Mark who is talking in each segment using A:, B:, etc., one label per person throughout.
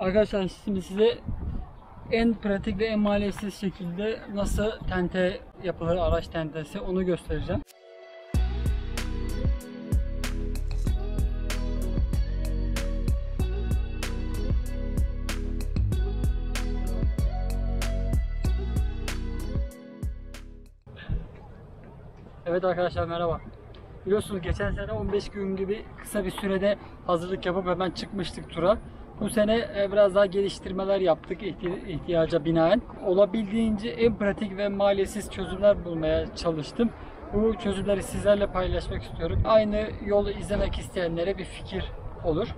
A: Arkadaşlar şimdi size en pratik ve en maliyetsiz şekilde nasıl tente yapılır, araç tentesi, onu göstereceğim. Evet arkadaşlar, merhaba. Biliyorsunuz geçen sene 15 gün gibi kısa bir sürede hazırlık yapıp hemen çıkmıştık tura. Bu sene biraz daha geliştirmeler yaptık ihtiyaca binaen. Olabildiğince en pratik ve maliyetsiz çözümler bulmaya çalıştım. Bu çözümleri sizlerle paylaşmak istiyorum. Aynı yolu izlemek isteyenlere bir fikir olur.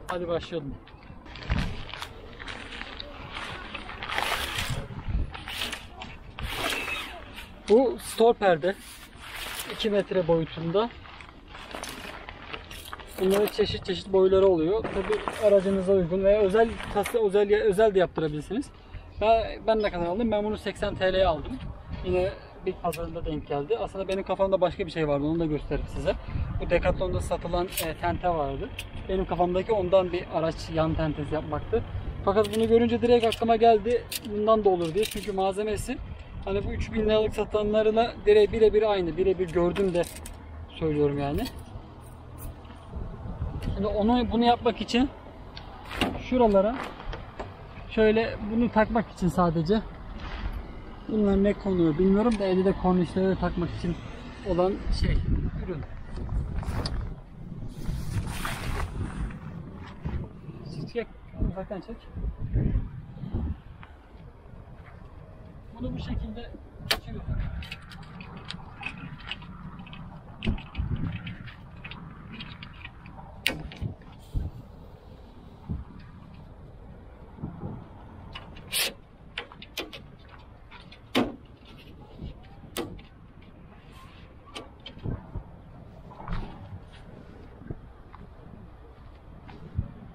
A: Hadi başlayalım. Bu store perde 2 metre boyutunda. Bunların çeşit boyları oluyor. Tabi aracınıza uygun veya özel de yaptırabilirsiniz. Ben ne kadar aldım? Ben bunu 80 TL'ye aldım. Yine bir pazarında denk geldi. Aslında benim kafamda başka bir şey vardı. Onu da göstereyim size. Bu Decathlon'da satılan tente vardı. Benim kafamdaki ondan bir araç yan tentesi yapmaktı. Fakat bunu görünce direkt aklıma geldi. Bundan da olur diye. Çünkü malzemesi hani bu 3000 liralık satanlarla birebir aynı. Birebir gördüm de söylüyorum yani. Şimdi bunu yapmak için şuralara şöyle bunu takmak için sadece, bunlar ne konuyor bilmiyorum da, elde kornişleri takmak için olan ürün. Çek, uzaktan çek. Bunu bu şekilde geçiriyorsun.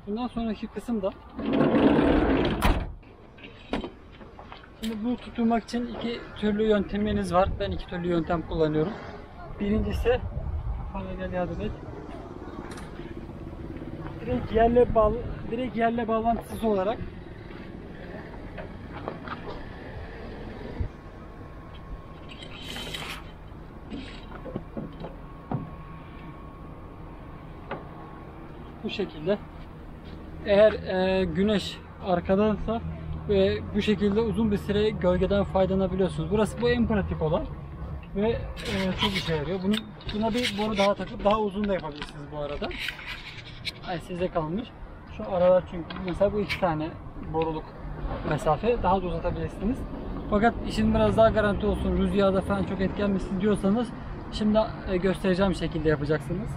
A: Bundan sonraki kısımda, şimdi bunu tutturmak için iki türlü yönteminiz var. Ben iki türlü yöntem kullanıyorum. Birincisi, bana gel yardım et. Direkt yerle bağlantısız olarak bu şekilde. Eğer güneş arkadaysa ve bu şekilde uzun bir süre gölgeden faydalanabiliyorsunuz. Bu en pratik olan ve çok işe yarıyor. Buna bir boru daha takıp daha uzun da yapabilirsiniz bu arada. Size kalmış. Şu aralar, çünkü mesela bu 2 tane boruluk mesafe, daha da uzatabilirsiniz. Fakat işin biraz daha garanti olsun, rüzgarda falan çok etkilenmesin diyorsanız şimdi göstereceğim şekilde yapacaksınız.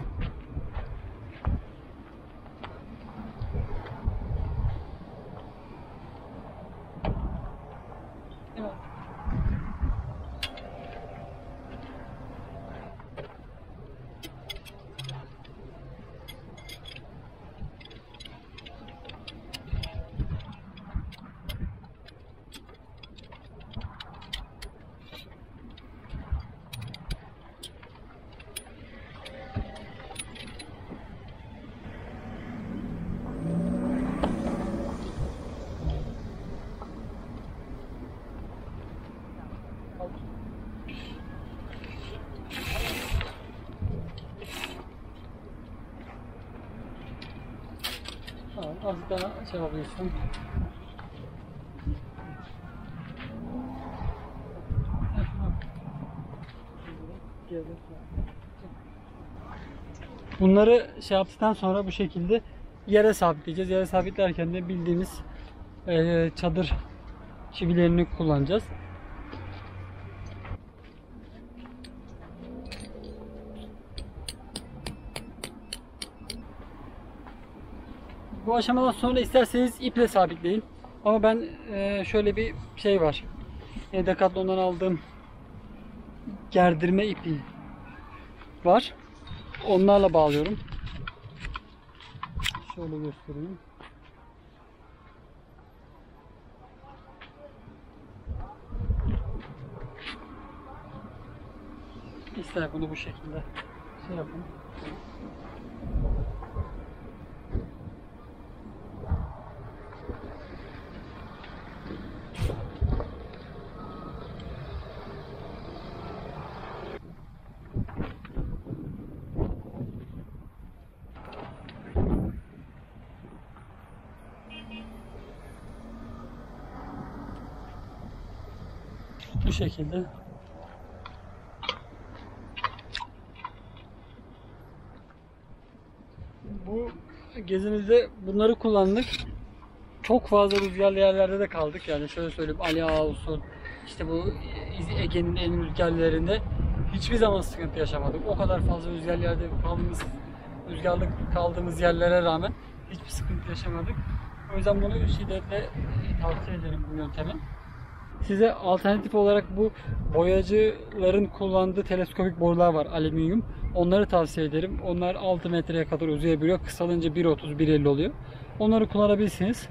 A: Azıcık daha yapabilirsin. Bunları yaptıktan sonra bu şekilde yere sabitleyeceğiz. Yere sabitlerken de bildiğimiz çadır çivilerini kullanacağız. Bu aşamadan sonra isterseniz iple sabitleyin. Ama ben şöyle bir şey var. Decathlon'dan aldığım gerdirme ipi var. Onlarla bağlıyorum. Şöyle göstereyim. İster bunu bu şekilde yapın. Bu şekilde. Bu gezimizde bunları kullandık. Çok fazla rüzgarlı yerlerde de kaldık. Yani şöyle söyleyeyim, Ali Ağa olsun, işte bu Ege'nin en rüzgarlı hiçbir zaman sıkıntı yaşamadık. O kadar fazla rüzgarlı kaldığımız yerlere rağmen hiçbir sıkıntı yaşamadık. O yüzden bunu şiddetle tavsiye ederim bu yöntemi. Size alternatif olarak bu boyacıların kullandığı teleskopik borular var, alüminyum. Onları tavsiye ederim. Onlar 6 metreye kadar uzayabiliyor. Kısalınca 1.30-1.50 oluyor. Onları kullanabilirsiniz.